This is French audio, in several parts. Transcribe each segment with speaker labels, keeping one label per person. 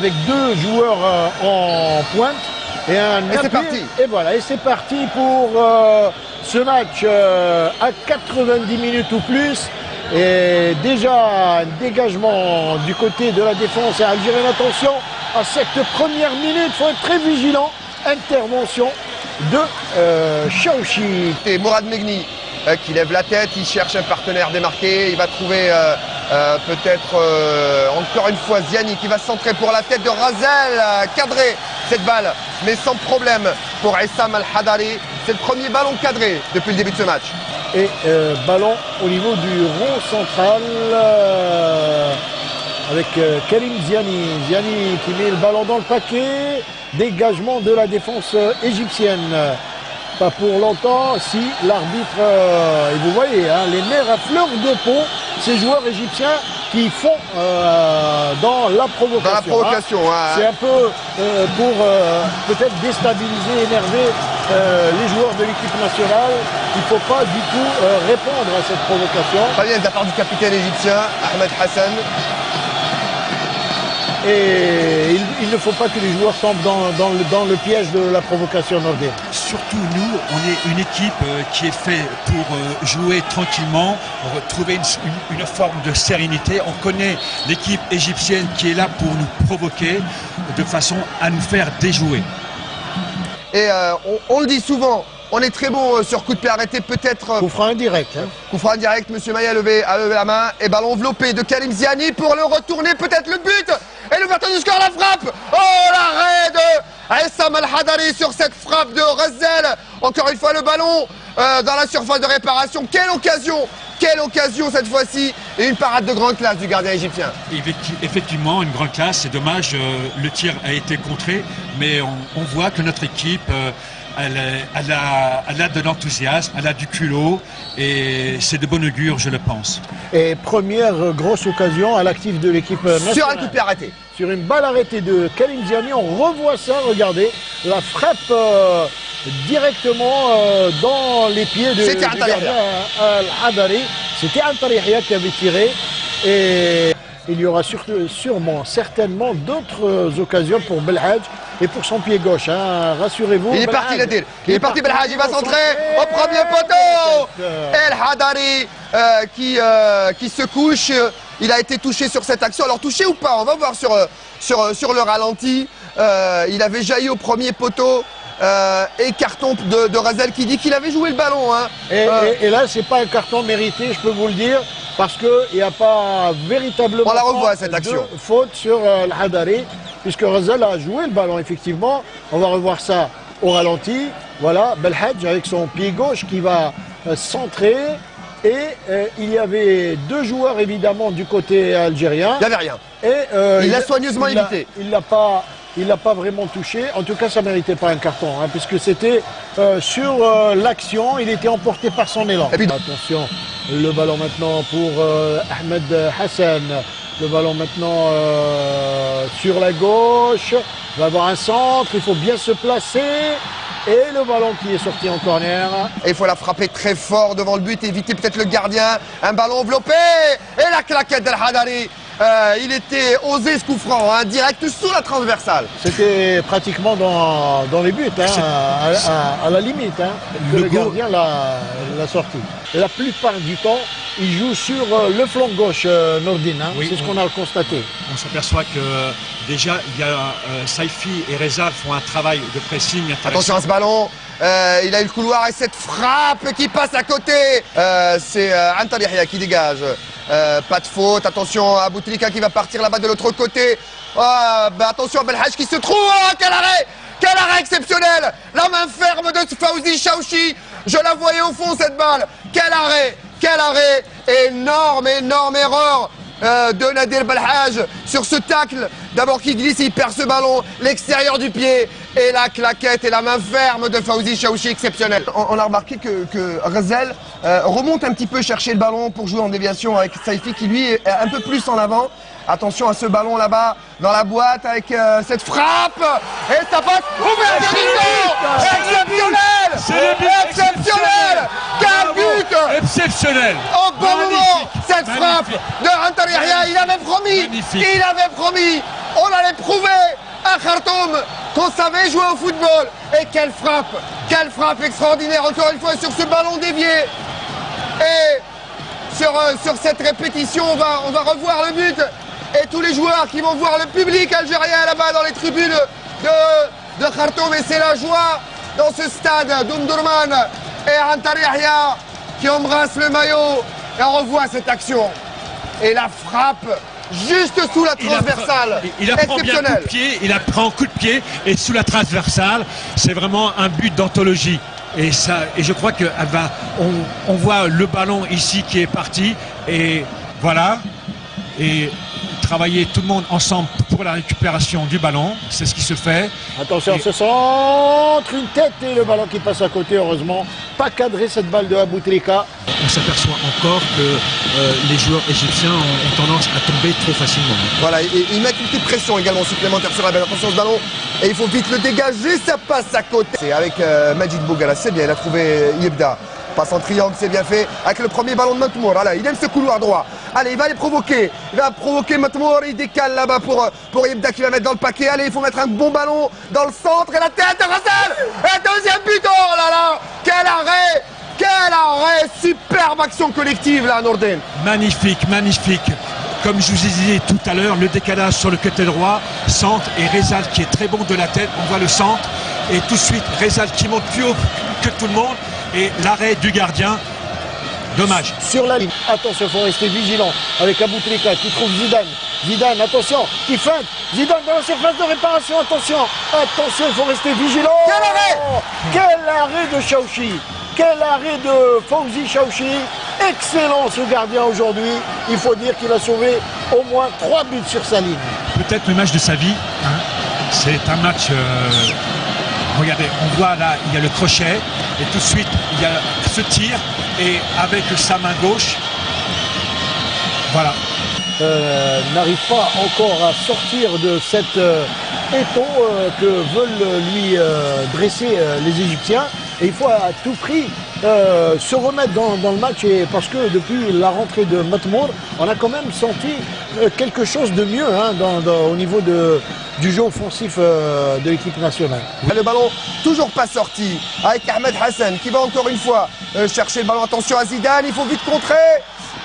Speaker 1: avec deux joueurs en pointe et un
Speaker 2: Et c'est parti.
Speaker 1: Et voilà, et c'est parti pour ce match à 90 minutes ou plus. Et déjà un dégagement du côté de la défense algérienne. Attention à cette première minute, il faut être très vigilant. Intervention de Chaouchi.
Speaker 2: Et Mourad Megni qui lève la tête, il cherche un partenaire démarqué, il va trouver peut-être encore une fois Ziani qui va centrer pour la tête de Razel, cadré cette balle, mais sans problème pour Essam Al-Hadari. C'est le premier ballon cadré depuis le début de ce match.
Speaker 1: Et ballon au niveau du rond central avec Karim Ziani. Ziani qui met le ballon dans le paquet. Dégagement de la défense égyptienne. Pas pour longtemps si l'arbitre, et vous voyez, hein, les nerfs à fleur de peau, ces joueurs égyptiens qui font dans la provocation.
Speaker 2: Dans la provocation, hein.
Speaker 1: C'est un peu pour peut-être déstabiliser, énerver les joueurs de l'équipe nationale. Il ne faut pas du tout répondre à cette provocation.
Speaker 2: Très bien de la part du capitaine égyptien, Ahmed Hassan.
Speaker 1: Et il ne faut pas que les joueurs tombent dans le piège de la provocation nordique.
Speaker 3: Surtout nous, on est une équipe qui est faite pour jouer tranquillement, retrouver une forme de sérénité. On connaît l'équipe égyptienne qui est là pour nous provoquer de façon à nous faire déjouer.
Speaker 2: Et on le dit souvent, on est très bon sur coup de pied arrêté, peut-être.
Speaker 1: Coup franc indirect. Hein.
Speaker 2: Coup franc indirect, Monsieur Maillet a levé la main. Et ballon enveloppé de Karim Ziani pour le retourner, peut-être le but. Et l'ouverture du score, la frappe. Oh, l'arrêt de Essam Al-Hadari sur cette frappe de Razel. Encore une fois le ballon dans la surface de réparation. Quelle occasion cette fois-ci. Et une parade de grande classe du gardien égyptien.
Speaker 3: Effectivement, une grande classe. C'est dommage, le tir a été contré. Mais on voit que notre équipe... Elle a de l'enthousiasme, elle a du culot et c'est de bon augure, je le pense.
Speaker 1: Et première grosse occasion à l'actif de l'équipe nationale.
Speaker 2: Sur un coup de pied arrêté.
Speaker 1: Sur une balle arrêtée de Karim Ziani, on revoit ça, regardez, la frappe directement dans les pieds du gardien Al-Hadari. C'était Antarihia qui avait tiré et il y aura certainement d'autres occasions pour Belhadj et pour son pied gauche, hein. Rassurez-vous.
Speaker 2: Il est parti Nadir, il est parti Belhadj, il va centrer au premier poteau. El-Hadari qui se couche, il a été touché sur cette action. Alors touché ou pas, on va voir sur le ralenti. Il avait jailli au premier poteau. Et carton de Razel qui dit qu'il avait joué le ballon. Hein.
Speaker 1: Et là, c'est pas un carton mérité, je peux vous le dire, parce qu'il n'y a pas véritablement
Speaker 2: on la revoit, cette action.
Speaker 1: De faute sur Al-Hadari, puisque Razel a joué le ballon, effectivement. On va revoir ça au ralenti. Voilà, Belhadj avec son pied gauche qui va centrer. Et il y avait deux joueurs, évidemment, du côté algérien.
Speaker 2: Il n'y avait rien.
Speaker 1: Et
Speaker 2: il l'a soigneusement évité.
Speaker 1: Il l'a pas vraiment touché. En tout cas, ça ne méritait pas un carton, hein, puisque c'était sur l'action. Il était emporté par son élan. Attention, le ballon maintenant pour Ahmed Hassan. Le ballon maintenant sur la gauche. Il va avoir un centre. Il faut bien se placer. Et le ballon qui est sorti en corner.
Speaker 2: Et il faut la frapper très fort devant le but, éviter peut-être le gardien. Un ballon enveloppé. Et la claquette d'Al-Hadari. Il était osé ce coup franc, hein, direct sous la transversale.
Speaker 1: C'était pratiquement dans les buts, hein, à la limite, hein, que le gardien l'a sorti. Et la plupart du temps, il joue sur le flanc gauche, Nordine. Hein, oui, c'est ce qu'on a constaté.
Speaker 3: On s'aperçoit que déjà, il y a Saifi et Reza font un travail de pressing intéressant.
Speaker 2: Attention à ce ballon. Il a eu le couloir et cette frappe qui passe à côté. C'est Antalihia qui dégage. Pas de faute. Attention à Boutlika qui va partir là-bas de l'autre côté. Attention à Belhadj qui se trouve. Oh, quel arrêt! Quel arrêt exceptionnel! La main ferme de Fawzi Chaouchi. Je la voyais au fond cette balle. Quel arrêt! Quel arrêt! Énorme erreur de Nadir Belhadj sur ce tacle. D'abord qui glisse, il perd ce ballon, l'extérieur du pied et la claquette et la main ferme de Fawzi Chaouchi exceptionnelle. On a remarqué que Razel remonte un petit peu chercher le ballon pour jouer en déviation avec Saifi qui lui est un peu plus en avant. Attention à ce ballon là-bas dans la boîte avec cette frappe et ça passe ouvert exceptionnel. Exceptionnel. Quel but
Speaker 3: exceptionnel.
Speaker 2: Au bon moment cette frappe de Antalihia, il avait promis. On allait prouver à Khartoum qu'on savait jouer au football. Et quelle frappe extraordinaire encore une fois sur ce ballon dévié. Et sur cette répétition, on va revoir le but. Et tous les joueurs qui vont voir le public algérien là-bas dans les tribunes de Khartoum. Et c'est la joie dans ce stade d'Omdurman. Et Antari Yahya qui embrasse le maillot. Et on revoit cette action. Et la frappe juste sous la transversale.
Speaker 3: Il apprend bien un coup de pied, il apprend un coup de pied et sous la transversale. C'est vraiment un but d'anthologie. Et je crois on voit le ballon ici qui est parti. Et voilà. Et travailler tout le monde ensemble pour la récupération du ballon, c'est ce qui se fait.
Speaker 1: Attention, ce centre, une tête et le ballon qui passe à côté, heureusement. Pas cadré cette balle de Aboutrika.
Speaker 3: On s'aperçoit encore que les joueurs égyptiens ont tendance à tomber trop facilement.
Speaker 2: Voilà, et ils mettent une petite pression également supplémentaire sur la balle. Attention ce ballon, et il faut vite le dégager, ça passe à côté. C'est avec Majid Bougala, c'est bien, il a trouvé Yebda. Passe en triangle, c'est bien fait, avec le premier ballon de Matmour. Voilà, il aime ce couloir droit. Allez, il va les provoquer. Il va provoquer Matmour, il décale là-bas pour Yebda qui va mettre dans le paquet. Allez, il faut mettre un bon ballon dans le centre. Et la tête de Rassel. Et deuxième but, oh là là. Quel arrêt. Quel arrêt. Superbe action collective là, Nordin.
Speaker 3: Magnifique, magnifique. Comme je vous ai dit tout à l'heure, le décalage sur le côté droit, centre et Rezal qui est très bon de la tête. On voit le centre. Et tout de suite, Rezal qui monte plus haut que tout le monde. Et l'arrêt du gardien, dommage.
Speaker 1: Sur la ligne, attention, il faut rester vigilant avec Aboutrika qui trouve Zidane. Zidane, attention, qui feinte. Zidane dans la surface de réparation, attention. Attention, il faut rester vigilant.
Speaker 2: Quel arrêt!
Speaker 1: Quel arrêt de Chaouchi. Quel arrêt de Fawzi Chaouchi. Excellent ce gardien aujourd'hui. Il faut dire qu'il a sauvé au moins 3 buts sur sa ligne.
Speaker 3: Peut-être le match de sa vie. Hein. C'est un match... Regardez, on voit là, il y a le crochet et tout de suite, il y a ce tir et avec sa main gauche, voilà.
Speaker 1: N'arrive pas encore à sortir de cet étau que veulent lui dresser les Égyptiens. Et il faut à tout prix se remettre dans le match parce que depuis la rentrée de Matmour, on a quand même senti quelque chose de mieux hein, au niveau du jeu offensif de l'équipe nationale.
Speaker 2: Le ballon toujours pas sorti avec Ahmed Hassan qui va encore une fois chercher le ballon. Attention à Zidane, il faut vite contrer.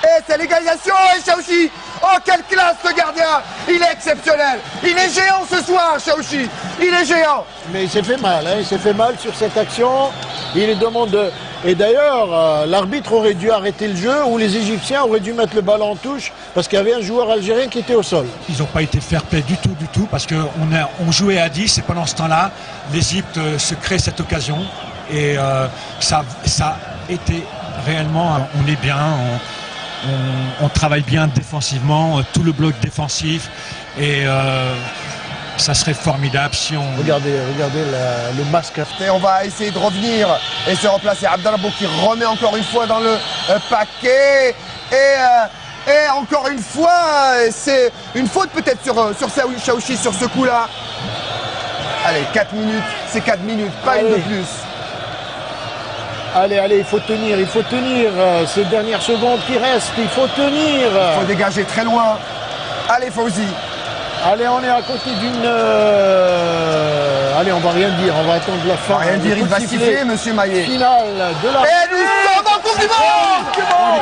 Speaker 2: Et c'est l'égalisation et Chaouchi. Oh quelle classe ce gardien. Il est exceptionnel. Il est géant ce soir Chaouchi. Il est géant.
Speaker 1: Mais il s'est fait mal, hein. Il s'est fait mal sur cette action. Il demande de... Et d'ailleurs, l'arbitre aurait dû arrêter le jeu ou les Égyptiens auraient dû mettre le ballon en touche parce qu'il y avait un joueur algérien qui était au sol.
Speaker 3: Ils n'ont pas été fair-play du tout, parce qu'on jouait à 10 et pendant ce temps-là, l'Égypte se crée cette occasion et ça a été réellement, on est bien, on travaille bien défensivement, tout le bloc défensif et ça serait formidable si on...
Speaker 1: Regardez le masque.
Speaker 2: Et on va essayer de revenir et se remplacer. Abdallah qui remet encore une fois dans le paquet. Et encore une fois, c'est une faute peut-être sur Chaouchi sur ce coup-là. Allez, 4 minutes, c'est 4 minutes, pas une de plus.
Speaker 1: Allez, il faut tenir ces dernières secondes qui restent, il faut tenir.
Speaker 2: Il faut dégager très loin. Allez, Fawzi.
Speaker 1: Allez, on est à côté d'une... Allez, on va rien dire, on va attendre la fin.
Speaker 2: On va rien dire, il va siffler, monsieur Maillet.
Speaker 1: Finale de la...
Speaker 2: Et nous sommes en Coupe du Monde.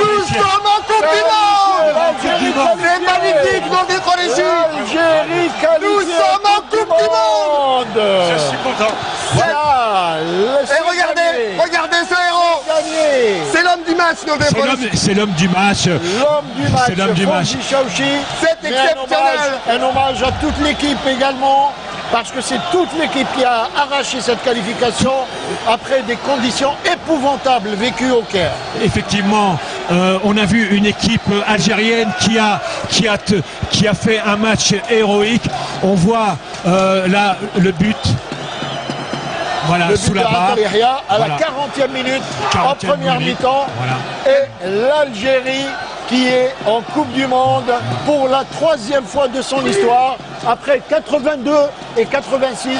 Speaker 2: Nous sommes en Coupe du Monde. C'est magnifique, nos décroléchis.
Speaker 1: Algérie qualifiée.
Speaker 2: Nous sommes en Coupe du Monde.
Speaker 3: Je suis content.
Speaker 1: Voilà.
Speaker 2: Et regardez ce héros. C'est l'homme du match, nos décroléchis.
Speaker 3: C'est l'homme du match.
Speaker 1: C'est l'homme du match.
Speaker 2: C'est exceptionnel.
Speaker 1: Un hommage à toute l'équipe également, parce que c'est toute l'équipe qui a arraché cette qualification après des conditions épouvantables vécues au Caire.
Speaker 3: Effectivement, on a vu une équipe algérienne qui a fait un match héroïque. On voit là le but. Voilà,
Speaker 1: le but
Speaker 3: sous la barre.
Speaker 1: À la 40e minute, en première mi-temps.
Speaker 3: Voilà.
Speaker 1: Et l'Algérie qui est en Coupe du Monde pour la 3e fois de son histoire. Après 82 et 86,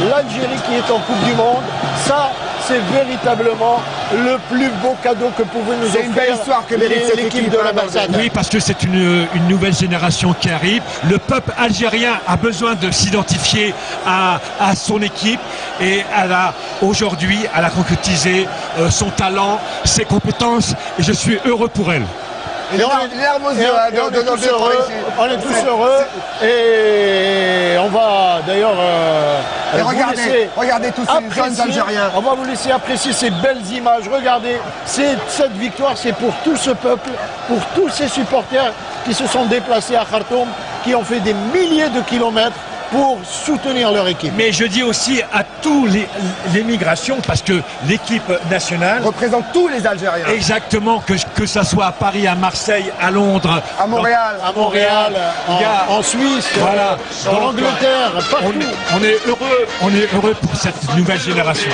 Speaker 1: l'Algérie qui est en Coupe du Monde. Ça, c'est véritablement le plus beau cadeau que pouvait nous offrir
Speaker 2: une belle histoire que mérite cette
Speaker 1: l'équipe de la Marsade.
Speaker 3: Oui, parce que c'est une nouvelle génération qui arrive. Le peuple algérien a besoin de s'identifier à son équipe et aujourd'hui, elle a concrétisé son talent, ses compétences et je suis heureux pour elle.
Speaker 2: On est
Speaker 1: tous heureux et on va d'ailleurs
Speaker 2: regardez tous ces jeunes Algériens.
Speaker 1: On va vous laisser apprécier ces belles images. Regardez, cette victoire, c'est pour tout ce peuple, pour tous ces supporters qui se sont déplacés à Khartoum, qui ont fait des milliers de kilomètres pour soutenir leur équipe.
Speaker 3: Mais je dis aussi à tous les migrations, parce que l'équipe nationale
Speaker 2: représente tous les Algériens.
Speaker 3: Exactement, que ça soit à Paris, à Marseille, à Londres,
Speaker 2: à Montréal,
Speaker 1: en Suisse,
Speaker 3: voilà,
Speaker 1: en Angleterre, partout.
Speaker 3: On est heureux pour cette nouvelle génération.